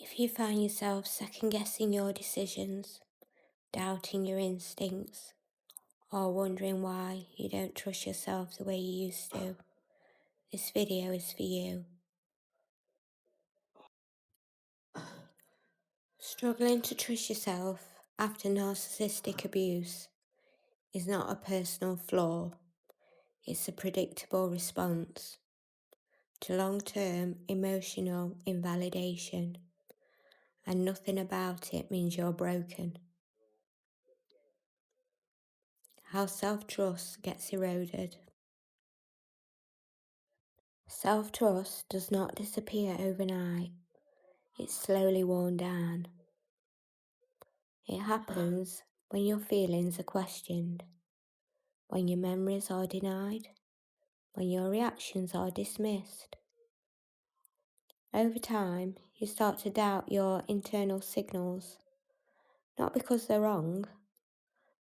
If you find yourself second-guessing your decisions, doubting your instincts, or wondering why you don't trust yourself the way you used to, this video is for you. Struggling to trust yourself after narcissistic abuse is not a personal flaw, it's a predictable response to long-term emotional invalidation, and nothing about it means you're broken. How self-trust gets eroded. Self-trust does not disappear overnight, it's slowly worn down. It happens when your feelings are questioned, when your memories are denied, when your reactions are dismissed. Over time, you start to doubt your internal signals, not because they're wrong,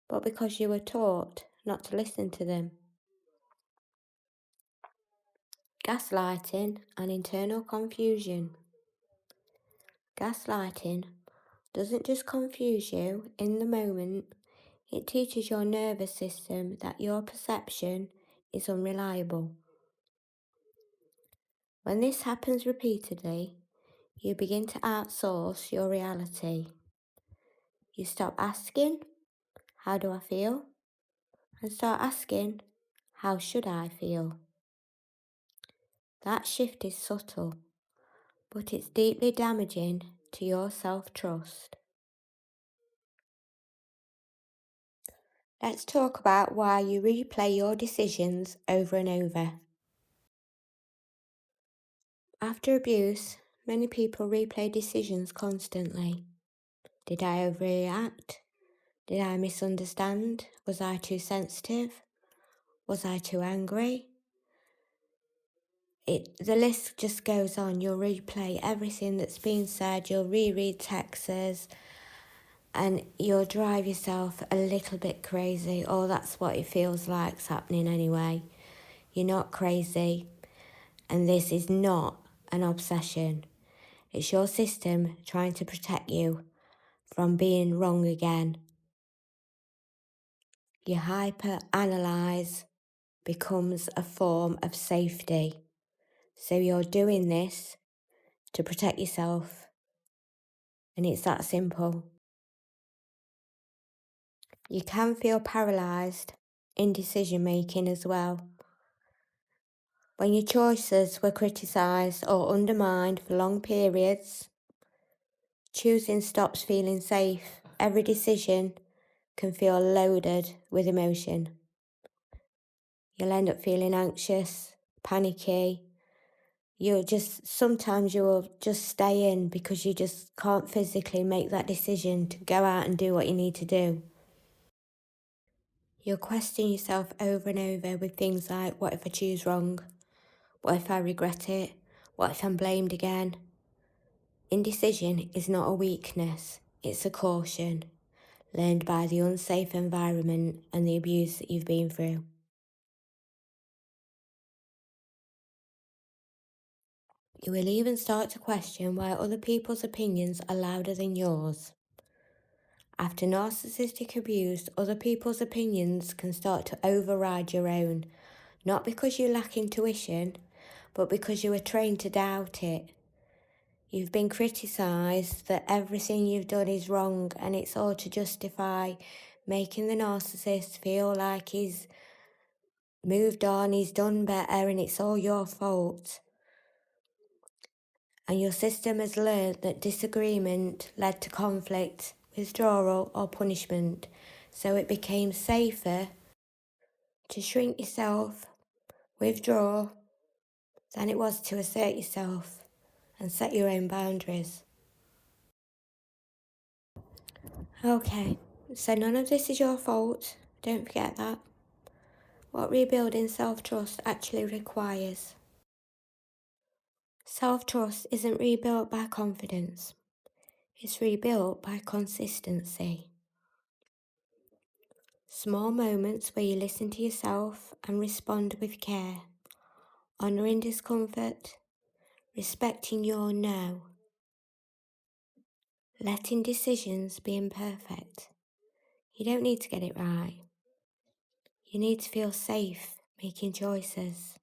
but because you were taught not to listen to them. Gaslighting and internal confusion. Gaslighting doesn't just confuse you in the moment, it teaches your nervous system that your perception is unreliable. When this happens repeatedly, you begin to outsource your reality. You stop asking, "How do I feel?" and start asking, "How should I feel?" That shift is subtle, but it's deeply damaging to your self-trust. Let's talk about why you replay your decisions over and over. After abuse, many people replay decisions constantly. Did I overreact? Did I misunderstand? Was I too sensitive? Was I too angry? The list just goes on. You'll replay everything that's been said, you'll reread texts, and you'll drive yourself a little bit crazy. Oh, that's what it feels like's happening anyway. You're not crazy, and this is not an obsession. It's your system trying to protect you from being wrong again. You hyper-analyze becomes a form of safety. So you're doing this to protect yourself, and it's that simple. You can feel paralysed in decision making as well. When your choices were criticised or undermined for long periods, choosing stops feeling safe. Every decision can feel loaded with emotion. You'll end up feeling anxious, panicky. Sometimes you will just stay in because you just can't physically make that decision to go out and do what you need to do. You'll question yourself over and over with things like, what if I choose wrong? What if I regret it? What if I'm blamed again? Indecision is not a weakness, it's a caution, learned by the unsafe environment and the abuse that you've been through. You will even start to question why other people's opinions are louder than yours. After narcissistic abuse, other people's opinions can start to override your own, not because you lack intuition, but because you were trained to doubt it. You've been criticised that everything you've done is wrong, and it's all to justify making the narcissist feel like he's moved on, he's done better, and it's all your fault. And your system has learned that disagreement led to conflict, withdrawal, or punishment, so it became safer to shrink yourself, withdraw, than it was to assert yourself and set your own boundaries. Okay, so none of this is your fault, don't forget that. What rebuilding self-trust actually requires. Self-trust isn't rebuilt by confidence, it's rebuilt by consistency. Small moments where you listen to yourself and respond with care, honouring discomfort, respecting your no. letting decisions be imperfect. You don't need to get it right. You need to feel safe making choices.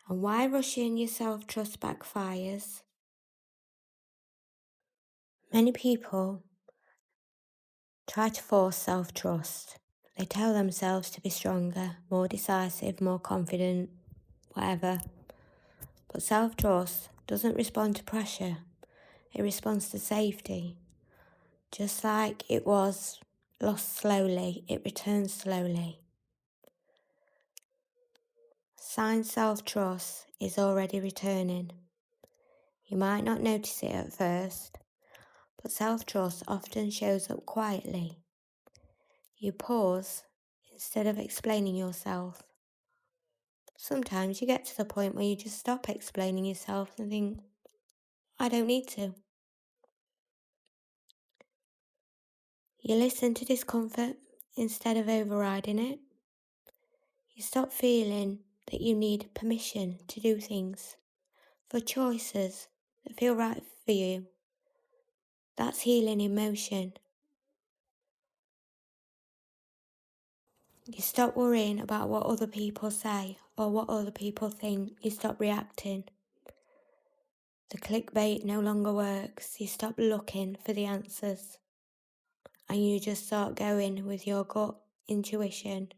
And why rushing your self-trust backfires? Many people try to force self-trust. They tell themselves to be stronger, more decisive, more confident, whatever. But self-trust doesn't respond to pressure. It responds to safety. Just like it was lost slowly, it returns slowly. Sign self-trust is already returning. You might not notice it at first, but self-trust often shows up quietly. You pause instead of explaining yourself. Sometimes you get to the point where you just stop explaining yourself and think, I don't need to. You listen to discomfort instead of overriding it. You stop feeling that you need permission to do things, for choices that feel right for you. That's healing in motion. You stop worrying about what other people say or what other people think. You stop reacting. The clickbait no longer works. You stop looking for the answers. And you just start going with your gut intuition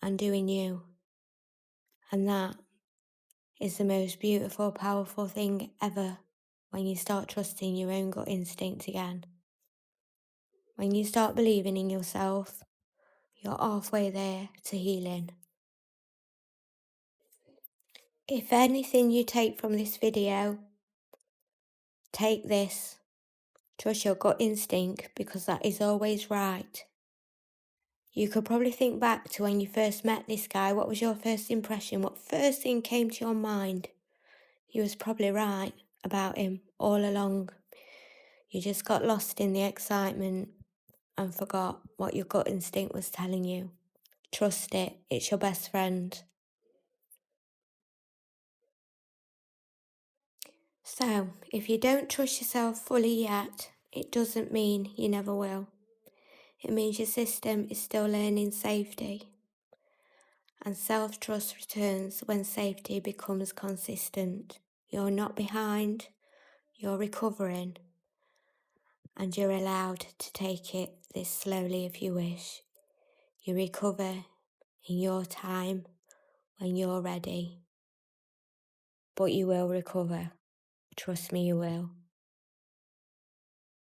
and doing you. And that is the most beautiful, powerful thing ever, when you start trusting your own gut instinct again. When you start believing in yourself, you're halfway there to healing. If anything you take from this video, take this. Trust your gut instinct, because that is always right. You could probably think back to when you first met this guy. What was your first impression? What first thing came to your mind? You was probably right about him all along. You just got lost in the excitement and forgot what your gut instinct was telling you. Trust it. It's your best friend. So, if you don't trust yourself fully yet, it doesn't mean you never will. It means your system is still learning safety. And self-trust returns when safety becomes consistent. You're not behind, you're recovering, and you're allowed to take it this slowly if you wish. You recover in your time when you're ready. But you will recover. Trust me, you will.